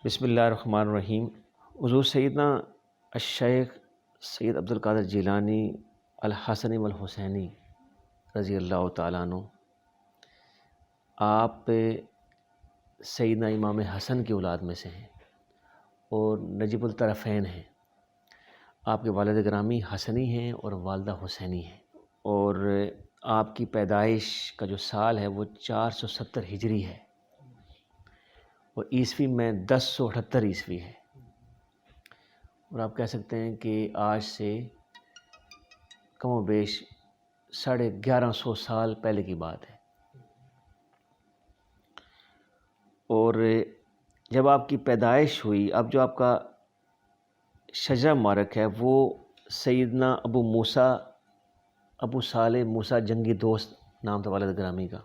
بسم اللہ الرحمن الرحیم۔ حضور سیدنا الشیخ سید عبدالقادر جیلانی الحسنی والحسینی رضی اللہ تعالیٰ عنہ، آپ سیدنا امام حسن کی اولاد میں سے ہیں اور نجیب الطرفین ہیں۔ آپ کے والد گرامی حسنی ہیں اور والدہ حسینی ہیں، اور آپ کی پیدائش کا جو سال ہے وہ 470 ہجری ہے اور عیسوی میں 1078 عیسوی ہے، اور آپ کہہ سکتے ہیں کہ آج سے کم و بیش 1150 سال پہلے کی بات ہے۔ اور جب آپ کی پیدائش ہوئی، اب جو آپ کا شجرہ مبارک ہے وہ سیدنا ابو صالح موسیٰ جنگی دوست نام تھا والد گرامی کا،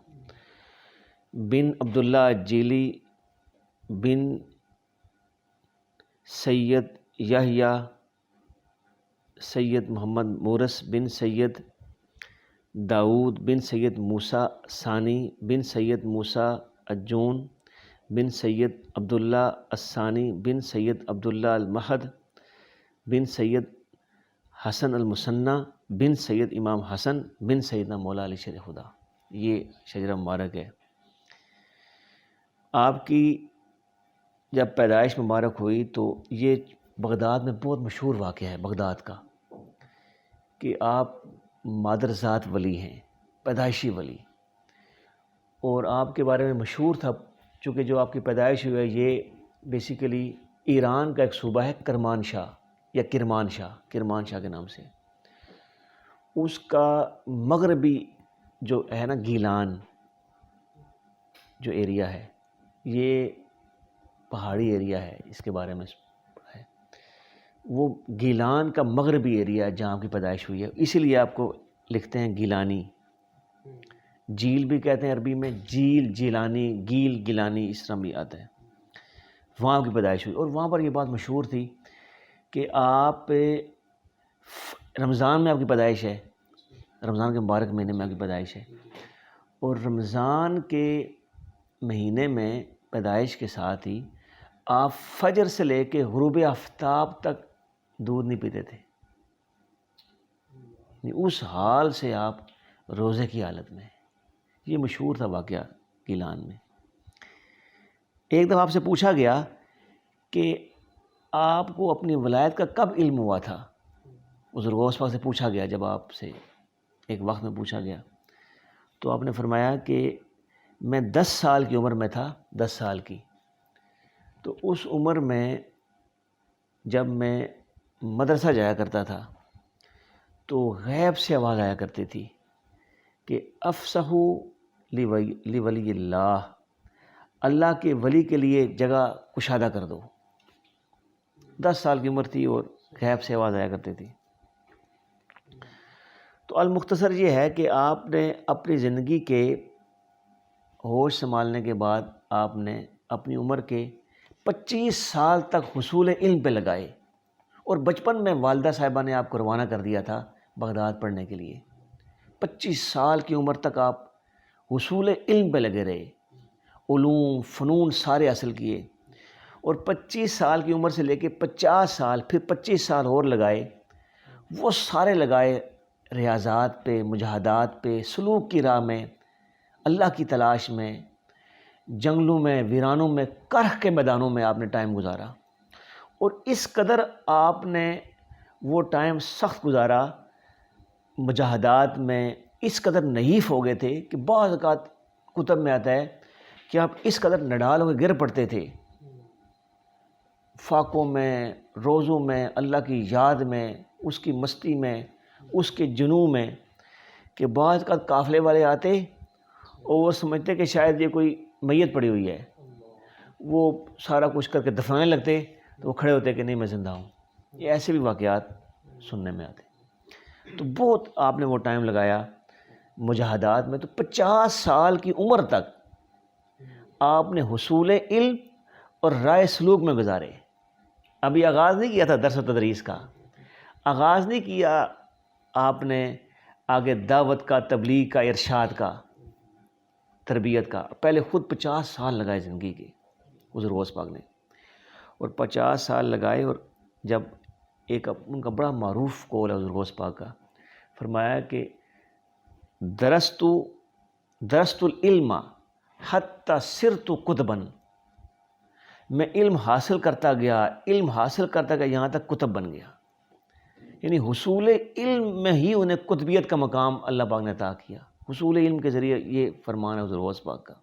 بن عبداللہ جیلی بن سید یحییٰ سید محمد مورس بن سید داؤد بن سید موسیٰ ثانی بن سید موسیٰ الجون بن سید عبداللہ الثانی بن سید عبداللہ المہد بن سید حسن المثنیٰ بن سید امام حسن بن سیدنا مولا علی شیر خدا۔ یہ شجرہ مبارک ہے۔ آپ کی جب پیدائش مبارک ہوئی تو یہ بغداد میں بہت مشہور واقعہ ہے بغداد کا، کہ آپ مادر ذات ولی ہیں، پیدائشی ولی، اور آپ کے بارے میں مشہور تھا چونکہ جو آپ کی پیدائش ہوئی ہے یہ بیسیکلی ایران کا ایک صوبہ ہے کرمانشاہ یا کرمانشاہ کے نام سے، اس کا مغربی جو ہے نا گیلان جو ایریا ہے، یہ پہاڑی ایریا ہے، اس کے بارے میں ہے، وہ گیلان کا مغربی ایریا جہاں آپ کی پیدائش ہوئی ہے، اسی لیے آپ کو لکھتے ہیں گیلانی۔ جیل بھی کہتے ہیں عربی میں، جیل جیلانی، گیل گیلانی، اس طرح بھی آتا ہے۔ وہاں آپ کی پیدائش ہوئی، اور وہاں پر یہ بات مشہور تھی کہ آپ رمضان میں آپ کی پیدائش ہے، رمضان کے مبارک مہینے میں آپ کی پیدائش ہے، اور رمضان کے مہینے میں پیدائش کے ساتھ ہی آپ فجر سے لے کے غروب آفتاب تک دودھ نہیں پیتے تھے، اس حال سے آپ روزے کی حالت میں۔ یہ مشہور تھا واقعہ گیلان میں۔ ایک دفعہ آپ سے پوچھا گیا کہ آپ کو اپنی ولایت کا کب علم ہوا تھا؟ حضور غوث پاک سے پوچھا گیا، جب آپ سے ایک وقت میں پوچھا گیا تو آپ نے فرمایا کہ میں 10 سال کی عمر میں تھا، 10 سال کی، تو اس عمر میں جب میں مدرسہ جایا کرتا تھا تو غیب سے آواز آیا کرتی تھی کہ افسحوا لولی اللہ، اللہ کے ولی کے لیے جگہ کشادہ کر دو۔ 10 سال کی عمر تھی اور غیب سے آواز آیا کرتی تھی۔ تو المختصر یہ ہے کہ آپ نے اپنی زندگی کے ہوش سنبھالنے کے بعد آپ نے اپنی عمر کے 25 سال تک حصول علم پہ لگائے، اور بچپن میں والدہ صاحبہ نے آپ کو روانہ کر دیا تھا بغداد پڑھنے کے لیے۔ 25 سال کی عمر تک آپ حصول علم پہ لگے رہے، علوم فنون سارے حاصل کیے، اور 25 سال کی عمر سے لے کے 50 سال، پھر 25 سال اور لگائے، وہ سارے لگائے ریاضات پہ، مجاہدات پہ، سلوک کی راہ میں، اللہ کی تلاش میں، جنگلوں میں، ویرانوں میں، کرہ کے میدانوں میں آپ نے ٹائم گزارا، اور اس قدر آپ نے وہ ٹائم سخت گزارا مجاہدات میں، اس قدر نحیف ہو گئے تھے کہ بعض اوقات کتب میں آتا ہے کہ آپ اس قدر نڈال ہو کے گر پڑتے تھے، فاقوں میں، روزوں میں، اللہ کی یاد میں، اس کی مستی میں، اس کے جنوں میں، کہ بعض اوقات قافلے والے آتے اور وہ سمجھتے کہ شاید یہ کوئی میت پڑی ہوئی ہے، وہ سارا کچھ کر کے دفنانے لگتے تو وہ کھڑے ہوتے کہ نہیں میں زندہ ہوں۔ یہ ایسے بھی واقعات سننے میں آتے۔ تو بہت آپ نے وہ ٹائم لگایا مجاہدات میں، تو 50 سال کی عمر تک آپ نے حصول علم اور رائے سلوک میں گزارے۔ ابھی آغاز نہیں کیا تھا درس و تدریس کا، آغاز نہیں کیا آپ نے آگے دعوت کا، تبلیغ کا، ارشاد کا، تربیت کا، پہلے خود 50 سال لگائے زندگی کے حضور غوث پاک نے، اور 50 سال لگائے. اور جب ایک ان کا بڑا معروف قول ہے حضور غوث پاک کا، فرمایا کہ درست العلم حتی صرت قطبا، میں علم حاصل کرتا گیا یہاں تک قطب بن گیا. یعنی حصول علم میں ہی انہیں قطبیت کا مقام اللہ پاک نے عطا کیا، حصول علم کے ذریعے. یہ فرمان ہے حضور غوث پاک کا.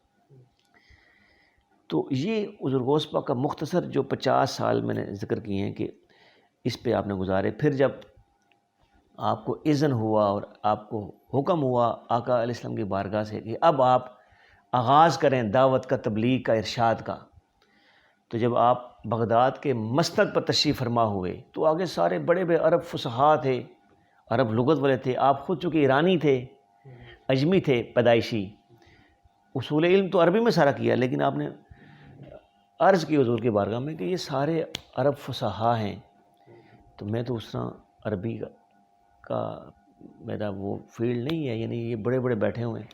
تو یہ حضور غوث پاک کا مختصر جو 50 سال میں نے ذکر کیے ہیں کہ اس پہ آپ نے گزارے. پھر جب آپ کو اذن ہوا اور آپ کو حکم ہوا آقا علیہ السلام کی بارگاہ سے کہ اب آپ آغاز کریں دعوت کا، تبلیغ کا، ارشاد کا، تو جب آپ بغداد کے مسند پر تشریف فرما ہوئے تو آگے سارے بڑے بڑے عرب فصحاء تھے، عرب لغت والے تھے. آپ خود چونکہ ایرانی تھے، اجمی تھے پیدائشی، اصول علم تو عربی میں سارا کیا، لیکن آپ نے عرض کی حضور کی بارگاہ میں کہ یہ سارے عرب فصحاء ہیں، تو میں تو اس طرح عربی کا میرا وہ فیلڈ نہیں ہے، یعنی یہ بڑے بڑے بیٹھے ہوئے ہیں.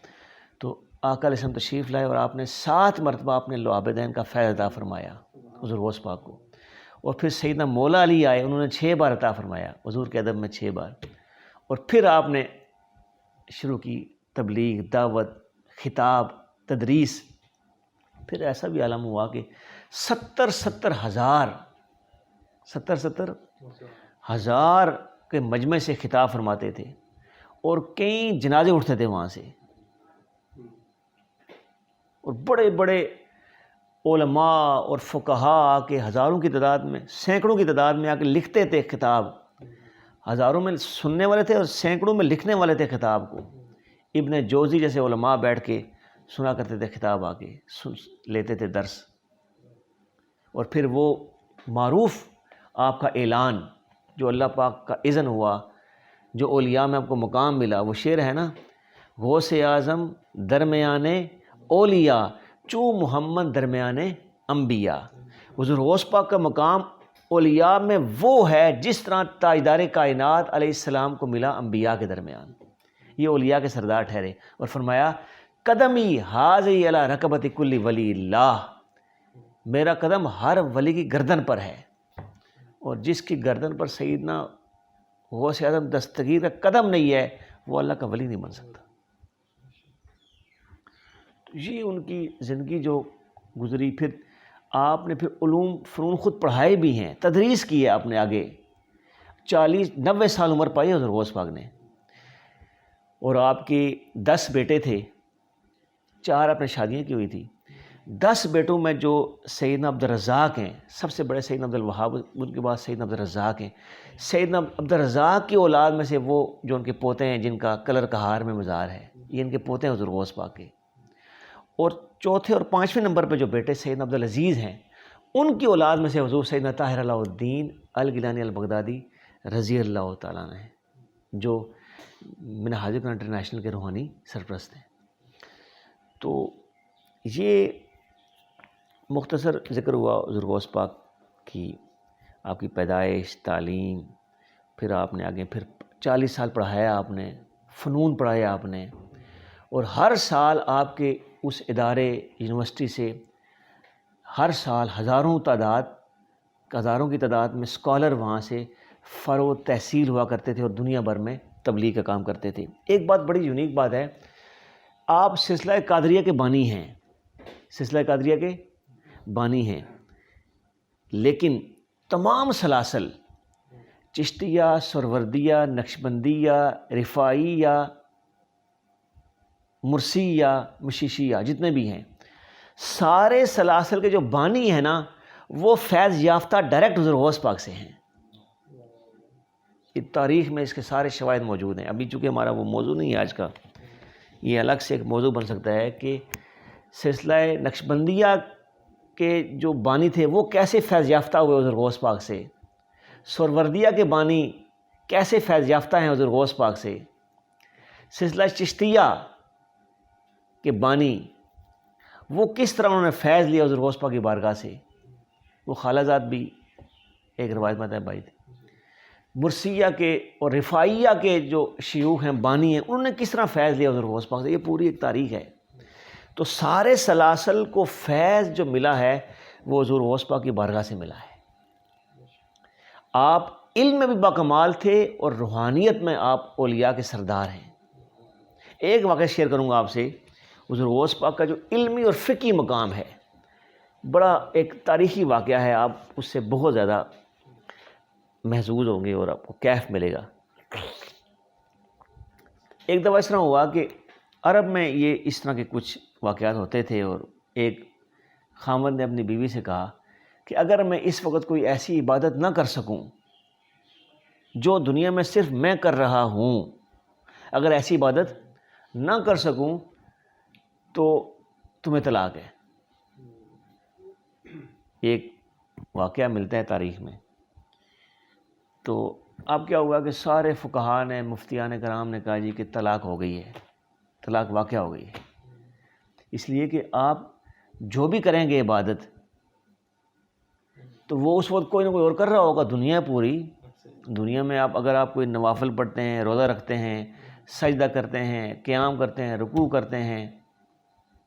تو آقا علیہ السلام تشریف لائے اور آپ نے 7 مرتبہ اپنے لعاب دین کا فیض عطا فرمایا حضور غوث پاک کو. اور پھر سیدنا مولا علی آئے، انہوں نے 6 بار عطا فرمایا حضور کے ادب میں 6 بار. اور پھر آپ نے شروع کی تبلیغ، دعوت، خطاب، تدریس. پھر ایسا بھی عالم ہوا کہ 70 ہزار کے مجمع سے خطاب فرماتے تھے اور کئی جنازے اٹھتے تھے وہاں سے. اور بڑے بڑے علماء اور فقہاء آ کے ہزاروں کی تعداد میں، سینکڑوں کی تعداد میں آ کے لکھتے تھے خطاب. ہزاروں میں سننے والے تھے اور سینکڑوں میں لکھنے والے تھے خطاب کو. ابن جوزی جیسے علماء بیٹھ کے سنا کرتے تھے خطاب، آ کے لیتے تھے درس. اور پھر وہ معروف آپ کا اعلان جو اللہ پاک کا اذن ہوا، جو اولیاء میں آپ کو مقام ملا، وہ شعر ہے نا، غوث اعظم درمیان اولیاء چوں محمد درمیان انبیاء. حضور غوث پاک کا مقام اولیاء میں وہ ہے جس طرح تاجدار کائنات علیہ السلام کو ملا انبیاء کے درمیان. یہ اولیاء کے سردار ٹھہرے. اور فرمایا قدمی حاضی علی رکبت کل ولی اللہ، میرا قدم ہر ولی کی گردن پر ہے. اور جس کی گردن پر سیدنا غوث اعظم دستگیر کا قدم نہیں ہے وہ اللہ کا ولی نہیں بن سکتا. تو یہ ان کی زندگی جو گزری. پھر آپ نے پھر علوم فنون خود پڑھائے بھی ہیں، تدریس کی ہے آپ نے آگے. 90 سال عمر پائی حضور غوث پاک نے. اور آپ کے 10 بیٹے تھے، 4 آپ نے شادیاں کی ہوئی تھی. 10 بیٹوں میں جو سیدنا عبدالرزاق ہیں، سب سے بڑے سیدنا عبدالوہاب، ان کے بعد سیدنا عبدالرزاق ہیں. سیدنا عبدالرزاق کی اولاد میں سے وہ جو ان کے پوتے ہیں جن کا کلر کہار میں مزار ہے، یہ ان کے پوتے ہیں حضور غوث پاک کے. اور چوتھے اور 5ویں نمبر پہ جو بیٹے سیدنا عبدالعزیز ہیں، ان کی اولاد میں سے حضور سیدنا طاہر علاء الدین الگیلانی البغدادی رضی اللہ تعالیٰ عنہ ہیں، جو منہاج القرآن انٹرنیشنل کے روحانی سرپرست ہیں. تو یہ مختصر ذکر ہوا حضور غوث پاک کی، آپ کی پیدائش، تعلیم. پھر آپ نے آگے پھر 40 سال پڑھایا آپ نے، فنون پڑھایا آپ نے. اور ہر سال آپ کے اس ادارے یونیورسٹی سے ہر سال ہزاروں کی تعداد میں اسکالر وہاں سے فروغ تحصیل ہوا کرتے تھے اور دنیا بھر میں تبلیغ کا کام کرتے تھے. ایک بات بڑی یونیک بات ہے، آپ سلسلہ قادریہ کے بانی ہیں، سلسلہ قادریہ کے بانی ہیں، لیکن تمام سلاسل چشتیہ، سہروردیہ، نقشبندیہ، رفاعیہ، مرسیہ، مشیشیہ، جتنے بھی ہیں، سارے سلاسل کے جو بانی ہیں نا، وہ فیض یافتہ ڈائریکٹ حضور غوث پاک سے ہیں. تاریخ میں اس کے سارے شواہد موجود ہیں. ابھی چونکہ ہمارا وہ موضوع نہیں ہے آج کا، یہ الگ سے ایک موضوع بن سکتا ہے کہ سلسلہ نقشبندیہ کے جو بانی تھے وہ کیسے فیض یافتہ ہوئے حضور غوث پاک سے، سہروردیہ کے بانی کیسے فیض یافتہ ہیں حضور غوث پاک سے، سلسلہ چشتیہ کے بانی وہ کس طرح انہوں نے فیض لیا حضور غوث پاک کی بارگاہ سے. وہ خالہ زاد بھی ایک روایت میں بھائی تھے. مرسیہ کے اور رفاعیہ کے جو شیوخ ہیں، بانی ہیں، انہوں نے کس طرح فیض لیا حضور غوث پاک سے. یہ پوری ایک تاریخ ہے. تو سارے سلاسل کو فیض جو ملا ہے وہ حضور غوث پاک کی بارگاہ سے ملا ہے۔ آپ علم میں بھی باکمال تھے اور روحانیت میں آپ اولیاء کے سردار ہیں۔ ایک واقعہ شیئر کروں گا آپ سے، حضور غوث پاک کا جو علمی اور فقہی مقام ہے، بڑا ایک تاریخی واقعہ ہے، آپ اس سے بہت زیادہ محظوظ ہوں گے اور آپ کو کیف ملے گا۔ ایک دفعہ اس طرح ہوا کہ عرب میں یہ اس طرح کے کچھ واقعات ہوتے تھے، اور ایک خاوند نے اپنی بیوی سے کہا کہ اگر میں اس وقت کوئی ایسی عبادت نہ کر سکوں جو دنیا میں صرف میں کر رہا ہوں، اگر ایسی عبادت نہ کر سکوں تو تمہیں طلاق ہے۔ ایک واقعہ ملتا ہے تاریخ میں۔ تو اب کیا ہوا کہ سارے فقہاء نے، مفتیان کرام نے کہا جی کہ طلاق ہو گئی ہے، طلاق واقع ہو گئی ہے، اس لیے کہ آپ جو بھی کریں گے عبادت تو وہ اس وقت کوئی نہ کوئی اور کر رہا ہوگا۔ دنیا پوری دنیا میں اگر آپ کوئی نوافل پڑھتے ہیں، روزہ رکھتے ہیں، سجدہ کرتے ہیں، قیام کرتے ہیں، رکوع کرتے ہیں،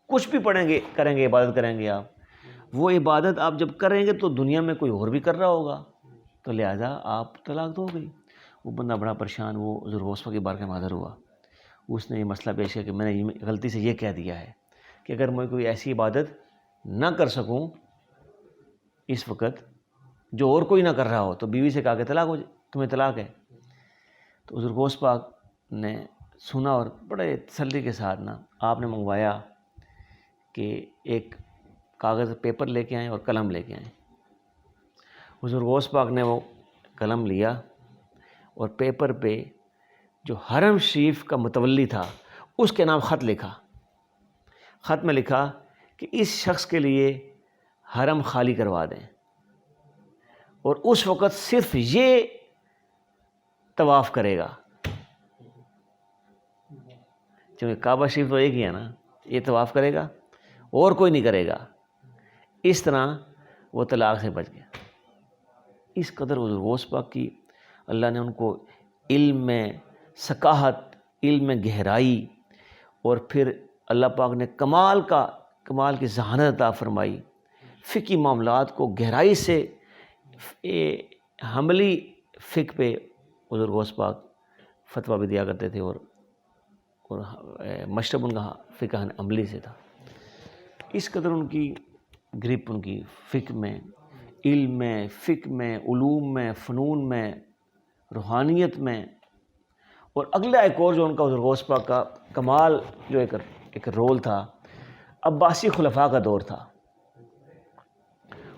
کچھ بھی پڑھیں گے، کریں گے، عبادت کریں گے، آپ وہ عبادت آپ جب کریں گے تو دنیا میں کوئی اور بھی کر رہا ہوگا، تو لہٰذا آپ طلاق تو ہو گئی۔ وہ بندہ بڑا پریشان، وہ حضور غوث پاک کی بارگاہ میں حاضر ہوا۔ اس نے یہ مسئلہ پیش کیا کہ میں نے غلطی سے یہ کہہ دیا ہے کہ اگر میں کوئی ایسی عبادت نہ کر سکوں اس وقت جو اور کوئی نہ کر رہا ہو، تو بیوی سے کہا کہ طلاق ہو جائے، تمہیں طلاق ہے۔ تو حضور غوث پاک نے سنا اور بڑے تسلی کے ساتھ آپ نے منگوایا کہ ایک کاغذ پیپر لے کے آئیں اور قلم لے کے آئیں۔ حضور غوث پاک نے وہ قلم لیا اور پیپر پہ جو حرم شریف کا متولی تھا اس کے نام خط لکھا۔ خط میں لکھا کہ اس شخص کے لیے حرم خالی کروا دیں، اور اس وقت صرف یہ طواف کرے گا، کیونکہ کعبہ شریف تو ایک ہی ہے نا، یہ طواف کرے گا اور کوئی نہیں کرے گا۔ اس طرح وہ طلاق سے بچ گیا۔ اس قدر حضور غوث پاک کی اللہ نے ان کو علم میں ثقافت، علم میں گہرائی، اور پھر اللہ پاک نے کمال کی ذہانت عطا فرمائی۔ فقہی معاملات کو گہرائی سے، حملی فقہ پہ حضور غوث پاک فتویٰ بھی دیا کرتے تھے، اور مشرب ان کا فقہ عملی سے تھا۔ اس قدر ان کی گرپ، ان کی فقہ میں، علم میں، فقہ میں، علوم میں، فنون میں، روحانیت میں، اور اگلا ایک اور جو ان کا حضور غوث پاک کا کمال جو ایک رول تھا، عباسی خلفاء کا دور تھا،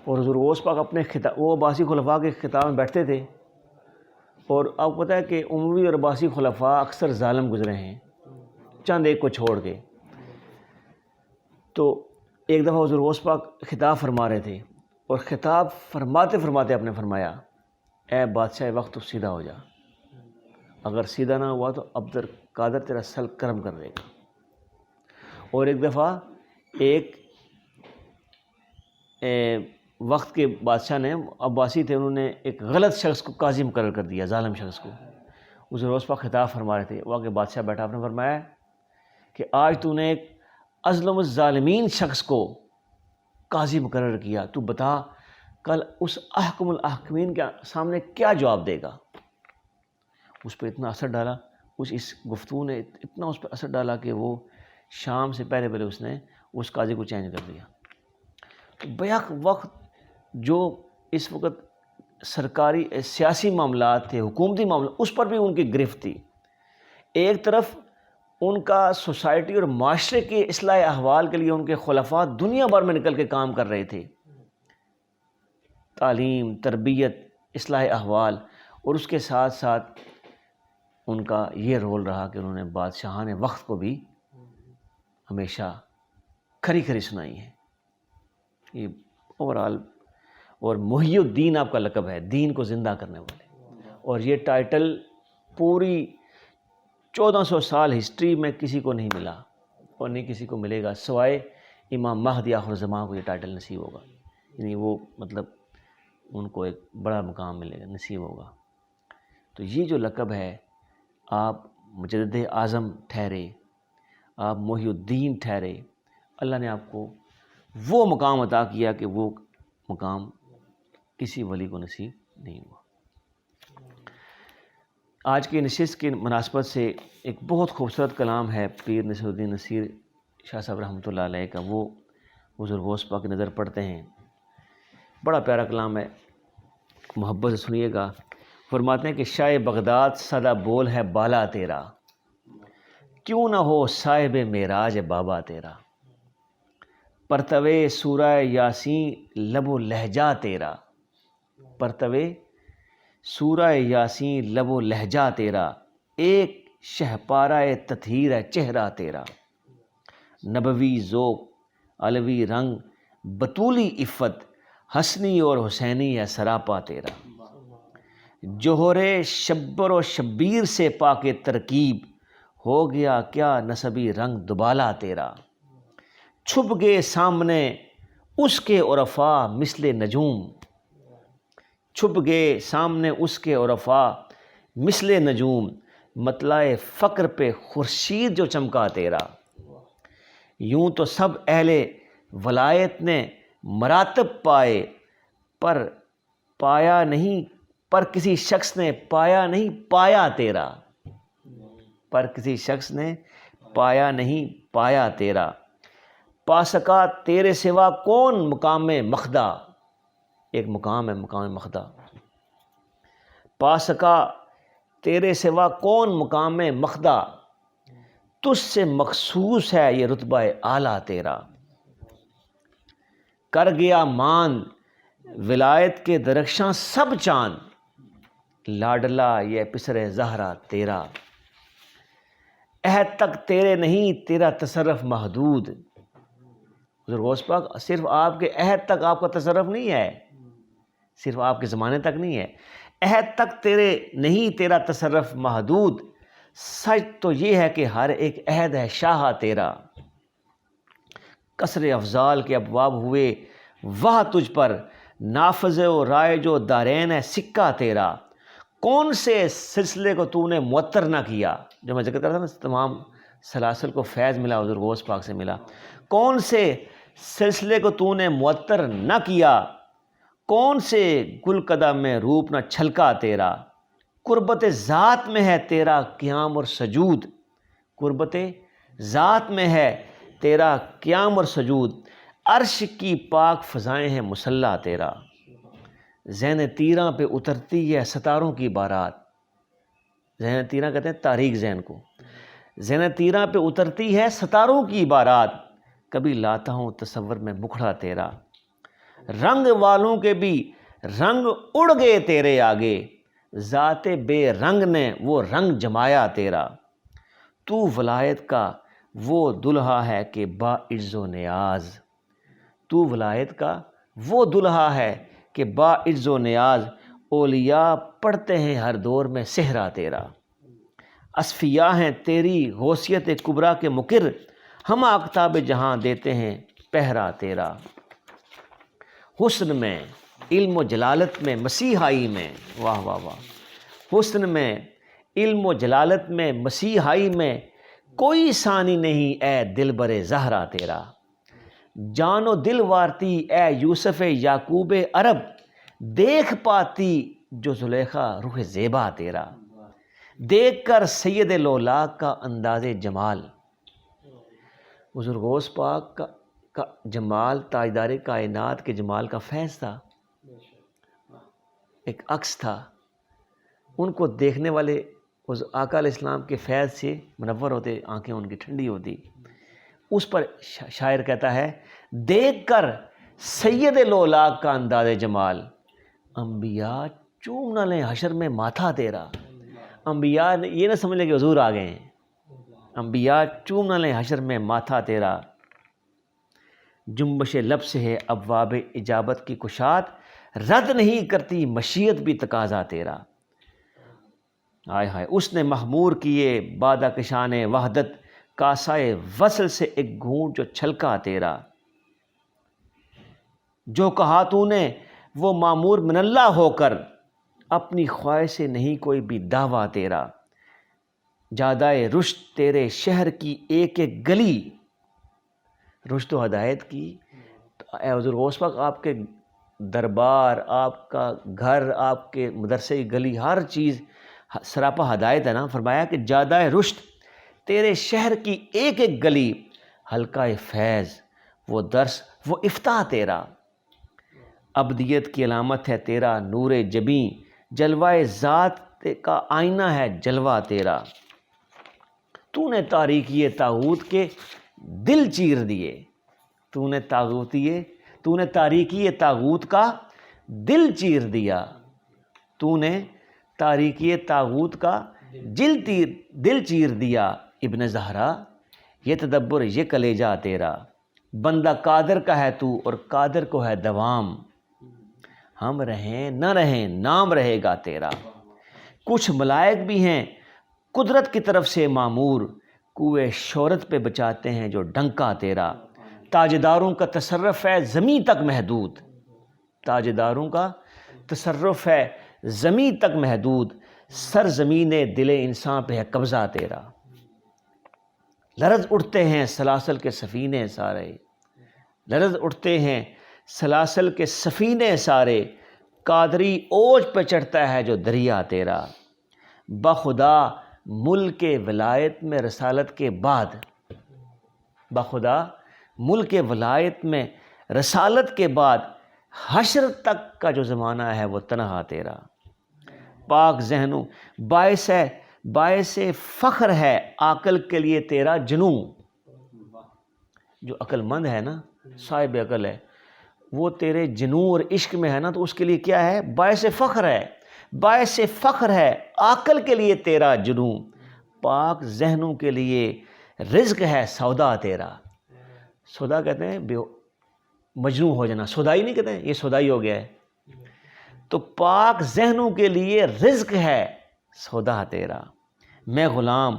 اور حضور غوث پاک اپنے وہ عباسی خلفاء کے خطاب میں بیٹھتے تھے، اور آپ کو پتہ ہے کہ اموی اور عباسی خلفاء اکثر ظالم گزرے ہیں، چند ایک کو چھوڑ کے۔ تو ایک دفعہ حضور غوث پاک خطاب فرما رہے تھے، اور خطاب فرماتے فرماتے آپ نے فرمایا، اے بادشاہ وقت تو سیدھا ہو جا، اگر سیدھا نہ ہوا تو عبد القادر تیرا سل کرم کر دے گا۔ اور ایک دفعہ ایک وقت کے بادشاہ نے، عباسی تھے، انہوں نے ایک غلط شخص کو قاضی مقرر کر دیا، ظالم شخص کو۔ حضور غوث پاک خطاب فرما رہے تھے، وہاں کے بادشاہ بیٹھا، آپ نے فرمایا کہ آج تو نے ایک اظلم الظالمین شخص کو قاضی مقرر کیا، تو بتا کل اس احکم الحاکمین کے سامنے کیا جواب دے گا۔ اس پہ اتنا اثر ڈالا، اس گفتگو نے اتنا اس پہ اثر ڈالا کہ وہ شام سے پہلے اس نے اس قاضی کو چینج کر دیا۔ تو بیک وقت جو اس وقت سرکاری سیاسی معاملات تھے، حکومتی معاملات، اس پر بھی ان کی گرفت تھی۔ ایک طرف ان کا سوسائٹی اور معاشرے کے اصلاح احوال کے لیے ان کے خلفاء دنیا بھر میں نکل کے کام کر رہے تھے، تعلیم، تربیت، اصلاح احوال، اور اس کے ساتھ ساتھ ان کا یہ رول رہا کہ انہوں نے بادشاہان وقت کو بھی ہمیشہ کھری کھری سنائی ہے۔ یہ اوورال، اور محی الدین آپ کا لقب ہے، دین کو زندہ کرنے والے، اور یہ ٹائٹل پوری 1400 سال ہسٹری میں کسی کو نہیں ملا، اور نہیں کسی کو ملے گا سوائے امام مہدی آخر الزمان کو یہ ٹائٹل نصیب ہوگا، یعنی وہ مطلب ان کو ایک بڑا مقام ملے گا، نصیب ہوگا۔ تو یہ جو لقب ہے، آپ مجدد اعظم ٹھہرے، آپ محی الدین ٹھہرے، اللہ نے آپ کو وہ مقام عطا کیا کہ وہ مقام کسی ولی کو نصیب نہیں ہوا۔ آج کی نشست کی مناسبت سے ایک بہت خوبصورت کلام ہے پیر نصیر الدین نصیر شاہ صاحب رحمۃ اللہ علیہ کا، وہ حضور غوث پاک کی نظر پڑھتے ہیں۔ بڑا پیارا کلام ہے، محبت سے سنیے گا۔ فرماتے ہیں کہ شاہ بغداد سدا بول ہے بالا تیرا، کیوں نہ ہو صاحب معراج بابا تیرا، پرتوے سورہ یاسین لب و لہجہ تیرا، پرتوے سورہ یاسین لب و لہجہ تیرا، ایک شہپارہ تطہیر ہے چہرہ تیرا، نبوی ذوق علوی رنگ بطولی عفت، حسنی اور حسینی ہے سراپا تیرا، جوہر شبر و شبیر سے پاک ترکیب، ہو گیا کیا نسبی رنگ دبالا تیرا، چھپ گئے سامنے اس کے عرفا مثل نجوم، چھپ گئے سامنے اس کے عرفا مثل نجوم، مطلع فقر پہ خورشید جو چمکا تیرا، یوں تو سب اہل ولایت نے مراتب پائے، پر پایا نہیں، پر کسی شخص نے پایا نہیں پایا تیرا، پر کسی شخص نے پایا نہیں پایا تیرا، پا سکا تیرے سوا کون مقام مخدہ، ایک مقام ہے مقام مخدہ، پا سکا تیرے سوا کون مقام مخدہ، تجھ سے مخصوص ہے یہ رتبہ اعلیٰ تیرا، کر گیا ماند ولایت کے درخشاں سب چاند، لاڈلا یہ پسر زہرا تیرا، عہد تک تیرے نہیں تیرا تصرف محدود، حضور غوث پاک صرف آپ کے عہد تک آپ کا تصرف نہیں ہے، صرف آپ کے زمانے تک نہیں ہے، عہد تک تیرے نہیں تیرا تصرف محدود، سچ تو یہ ہے کہ ہر ایک عہد ہے شاہ تیرا، کثر افضال کے ابواب ہوئے وہ تجھ پر، نافذ و رائج و دارین ہے سکہ تیرا، کون سے سلسلے کو تو نے معطر نہ کیا، جو میں ذکر کر رہا تھا نا تمام سلاسل کو فیض ملا حضور غوث پاک سے ملا، کون سے سلسلے کو تو نے معطر نہ کیا، کون سے گل قدم میں روپ نہ چھلکا تیرا، قربت ذات میں ہے تیرا قیام اور سجود، قربت ذات میں ہے تیرا قیام اور سجود، عرش کی پاک فضائیں ہیں مسلح تیرا، ذہن تیراں پہ اترتی ہے ستاروں کی بارات، ذہن تیراں کہتے ہیں تاریک ذہن کو، ذہن تیراں پہ اترتی ہے ستاروں کی بارات، کبھی لاتا ہوں تصور میں مکھڑا تیرا، رنگ والوں کے بھی رنگ اڑ گئے تیرے آگے، ذات بے رنگ نے وہ رنگ جمایا تیرا، تو ولایت کا وہ دلہا ہے کہ با عز و نیاز، تو ولایت کا وہ دلہا ہے کہ با عز و نیاز، اولیاء پڑھتے ہیں ہر دور میں صحرا تیرا، اصفیاء ہیں تیری غوثیت کبریٰ کے مقر، ہم آفتاب جہاں دیتے ہیں پہرا تیرا، حسن میں علم و جلالت میں مسیحائی میں، واہ واہ واہ، حسن میں علم و جلالت میں مسیحائی میں کوئی ثانی نہیں اے دل بر زہرا تیرا، جان و دل وارتی اے یوسف یعقوب عرب، دیکھ پاتی جو زلیخا رخ زیبا تیرا، دیکھ کر سید لولاک کا انداز جمال، حضور غوث پاک کا جمال تاجدار کائنات کے جمال کا فیض تھا، ایک عکس تھا، ان کو دیکھنے والے اس آقا علیہ السلام کے فیض سے منور ہوتے، آنکھیں ان کی ٹھنڈی ہوتی، اس پر شاعر کہتا ہے دیکھ کر سید لولاک کا انداز جمال، انبیاء چوم نہ لیں حشر میں ماتھا تیرا، انبیاء یہ نہ سمجھ لیں کہ حضور آ گئے ہیں، انبیاء چوم نہ لیں حشر میں ماتھا تیرا، جنبش لب سے ہے ابواب اجابت کی کشاد، رد نہیں کرتی مشیت بھی تقاضا تیرا، ہائے ہائے اس نے مخمور کیے بادہ کشان وحدت، کاسائے وصل سے ایک گھونٹ جو چھلکا تیرا، جو کہا تو نے وہ معمور من اللہ ہو کر، اپنی خواہش سے نہیں کوئی بھی دعویٰ تیرا، جادائے رشد تیرے شہر کی ایک ایک گلی، رشد و ہدایت کی اے حضور غوث پاک آپ کے دربار، آپ کا گھر، آپ کے مدرسے کی گلی، ہر چیز سراپا ہدایت ہے نا. فرمایا کہ جادہ رشت تیرے شہر کی ایک ایک گلی، حلقہ فیض وہ درس وہ افتاح تیرا. ابدیت کی علامت ہے تیرا نور جبیں، جلوہ ذات کا آئینہ ہے جلوہ تیرا. تو نے تاریکی طاغوت کے دل چیر دیے. تو نے تاریکی طاغوت کا دل چیر دیا. تو نے تاریکی طاغوت کا دل چیر دیا. ابن زہرا یہ تدبر یہ کلیجہ تیرا. بندہ قادر کا ہے تو اور قادر کو ہے دوام. ہم رہیں نہ رہیں نام رہے گا تیرا. کچھ ملائک بھی ہیں قدرت کی طرف سے معمور، کوئے شہرت پہ بچاتے ہیں جو ڈنکا تیرا. تاجداروں کا تصرف ہے زمین تک محدود. تاجداروں کا تصرف ہے زمین تک محدود. سر زمین دل انسان پہ ہے قبضہ تیرا. لرز اٹھتے ہیں سلاسل کے سفینے سارے. لرز اٹھتے ہیں سلاسل کے سفینے سارے. قادری اوج پہ چڑھتا ہے جو دریا تیرا. بخدا ملک ولایت میں رسالت کے بعد، بخدا ملک ولایت میں رسالت کے بعد حشر تک کا جو زمانہ ہے وہ تنہا تیرا. پاک ذہنوں باعث فخر ہے عقل کے لیے تیرا جنوں. جو عقل مند ہے نا، صاحب عقل ہے، وہ تیرے جنوں اور عشق میں ہے نا، تو اس کے لیے کیا ہے؟ باعث فخر ہے. باعث فخر ہے عقل کے لیے تیرا جنوں. پاک ذہنوں کے لیے رزق ہے سودا تیرا. سودا کہتے ہیں مجنوں ہو جانا، سودائی نہیں کہتے ہیں، یہ سودائی ہو گیا ہے. تو پاک ذہنوں کے لیے رزق ہے سودا تیرا. میں غلام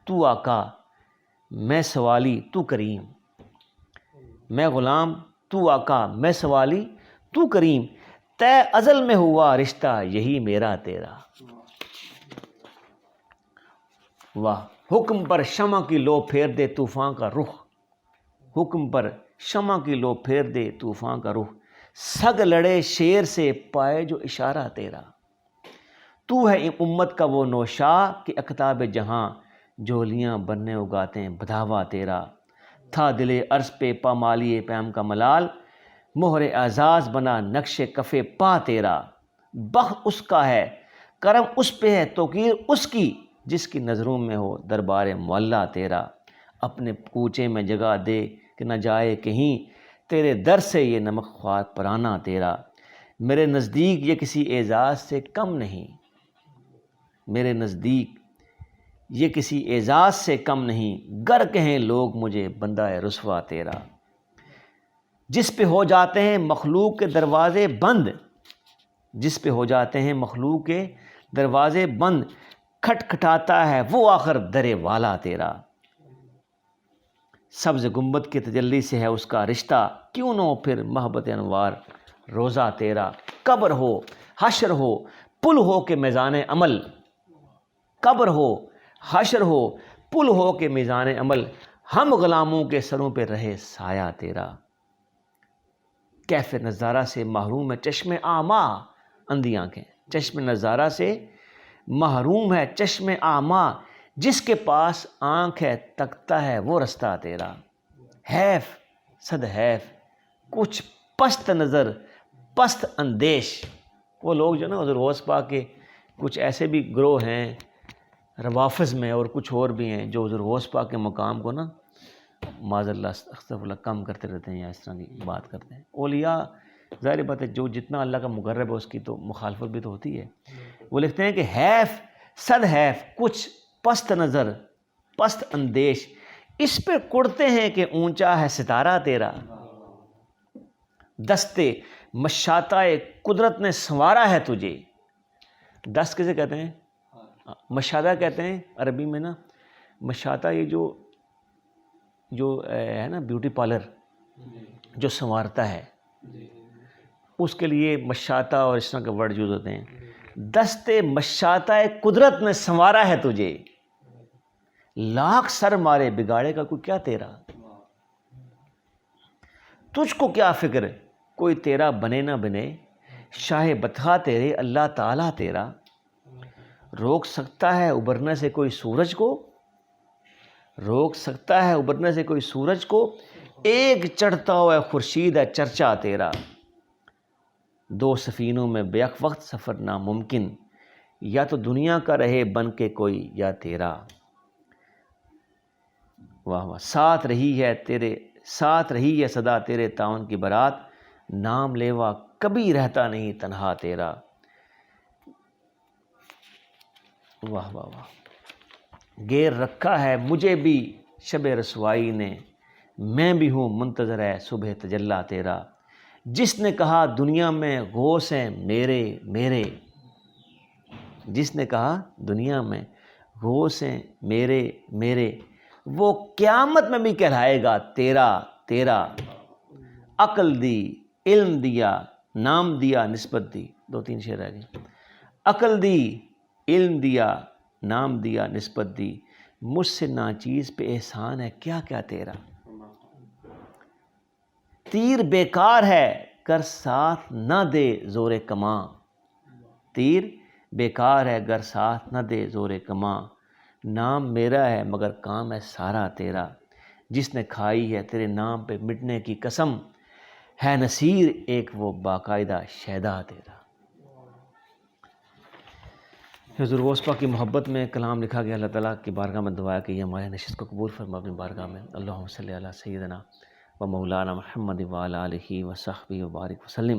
تو آقا، میں سوالی تو کریم. میں غلام تو آقا، میں سوالی تو کریم. طے ازل میں ہوا رشتہ یہی میرا تیرا. واہ. حکم پر شمع کی لو پھیر دے طوفان کا رخ. حکم پر شمع کی لو پھیر دے طوفان کا رخ. سگ لڑے شیر سے پائے جو اشارہ تیرا. تو ہے امت کا وہ نوشا کہ اقطاب جہاں جولیاں بننے اگاتے ہیں بدھاوا تیرا. تھا دل عرض پہ پامالی پیم کا ملال، مہر اعزاز بنا نقش کف پا تیرا. بخت اس کا ہے کرم اس پہ ہے توقیر اس کی، جس کی نظروں میں ہو دربار معلیٰ تیرا. اپنے کوچے میں جگہ دے کہ نہ جائے کہیں، تیرے در سے یہ نمک خوار پرانا تیرا. میرے نزدیک یہ کسی اعزاز سے کم نہیں. میرے نزدیک یہ کسی اعزاز سے کم نہیں. گر کہیں لوگ مجھے بندہ رسوا تیرا. جس پہ ہو جاتے ہیں مخلوق کے دروازے بند، جس پہ ہو جاتے ہیں مخلوق کے دروازے بند، کھٹکھٹاتا ہے وہ آخر درے والا تیرا. سبز گنبد کی تجلی سے ہے اس کا رشتہ، کیوں نہ ہو پھر محبت انوار روزہ تیرا. قبر ہو حشر ہو پل ہو کے میزان عمل. قبر ہو حشر ہو پل ہو کے میزان عمل، ہم غلاموں کے سروں پہ رہے سایہ تیرا. کیف نظارہ سے محروم ہے چشم آما، اندھی آنکھیں. چشم نظارہ سے محروم ہے چشم آما، جس کے پاس آنکھ ہے تکتا ہے وہ رستہ تیرا. حیف صد حیف کچھ پست نظر پست اندیش. وہ لوگ جو نا حضور غوث پاک کے کچھ ایسے بھی گروہ ہیں روافظ میں اور کچھ اور بھی ہیں جو حضور غوث پاک کے مقام کو نا معاذ اللہ استغفر اللہ کم کرتے رہتے ہیں یا اس طرح کی بات کرتے ہیں. اولیاء ظاہر بات ہے جو جتنا اللہ کا مقرب ہے اس کی تو مخالفت بھی تو ہوتی ہے. وہ لکھتے ہیں کہ حیف صد حیف کچھ پست نظر پست اندیش، اس پہ کڑتے ہیں کہ اونچا ہے ستارہ تیرا. دستے مشاطہ قدرت نے سنوارا ہے تجھے. دست کسے کہتے ہیں؟ مشاطہ کہتے ہیں عربی میں نا. مشاطہ یہ جو ہے نا بیوٹی پارلر جو سنوارتا ہے، اس کے لیے مشاطہ اور اس طرح کے ورڈ یوز ہوتے ہیں. دستے مشاطہ قدرت نے سنوارا ہے تجھے، لاکھ سر مارے بگاڑے کا کوئی کیا تیرا. تجھ کو کیا فکر کوئی تیرا بنے نہ بنے، شاہ بطحہ تیرے اللہ تعالیٰ تیرا، روک سکتا ہے ابھرنے سے کوئی سورج کو، روک سکتا ہے ابھرنے سے کوئی سورج کو، ایک چڑھتا ہوا خورشید ہے چرچا تیرا، دو سفینوں میں بیک وقت سفر ناممکن، یا تو دنیا کا رہے بن کے کوئی یا تیرا۔ واہ واہ، ساتھ رہی ہے صدا تیرے تعاون کی برات، نام لیوا کبھی رہتا نہیں تنہا تیرا۔ واہ واہ واہ، گیر رکھا ہے مجھے بھی شب رسوائی نے، میں بھی ہوں منتظر ہے صبح تجلی تیرا، جس نے کہا دنیا میں غوث ہیں میرے میرے، جس نے کہا دنیا میں غوث ہیں میرے میرے، وہ قیامت میں بھی کہلائے گا تیرا تیرا، عقل دی علم دیا نام دیا نسبت دی، 2-3 شعر رہ گئے، عقل دی علم دیا نام دیا نسبت دی، مجھ سے ناچیز پہ احسان ہے کیا کیا تیرا، تیر بیکار ہے گر ساتھ نہ دے زور کماں، تیر بیکار ہے گر ساتھ نہ دے زور کماں، نام میرا ہے مگر کام ہے سارا تیرا، جس نے کھائی ہے تیرے نام پہ مٹنے کی قسم، ہے نصیر ایک وہ باقاعدہ شیدا تیرا۔ حضور غوث پاک کی محبت میں کلام لکھا گیا، اللہ تعالیٰ کی بارگاہ میں دعا ہے کہ یہ ہمارے نشست کو قبول فرما اپنی بارگاہ میں۔ اللہم صلی علی سیدنا و مولانا محمد وعلی آلہ وصحبہ وبارک وسلم۔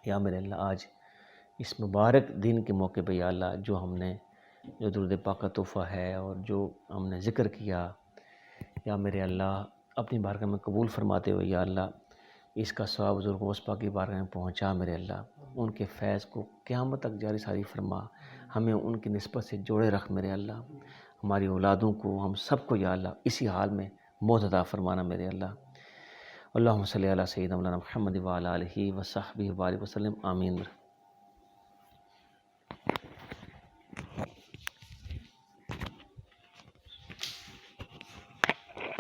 یا میرے اللہ، آج اس مبارک دن کے موقع پہ یا اللہ، جو ہم نے جو درود پاک کا تحفہ ہے اور جو ہم نے ذکر کیا، یا میرے اللہ اپنی بارگاہ میں قبول فرماتے ہوئے یا اللہ اس کا ثواب حضور غوث پاک کی بارگاہ میں پہنچا میرے اللہ، ان کے فیض کو قیامت تک جاری ساری فرما، ہمیں ان کی نسبت سے جوڑے رکھ میرے اللہ، ہماری اولادوں کو ہم سب کو یا اللہ اسی حال میں موت عطا فرمانا میرے اللہ۔ اللہم صلی علی سیدنا مولانا محمد وعلی آلہ وصحبہ وبارک وسلم، آمین۔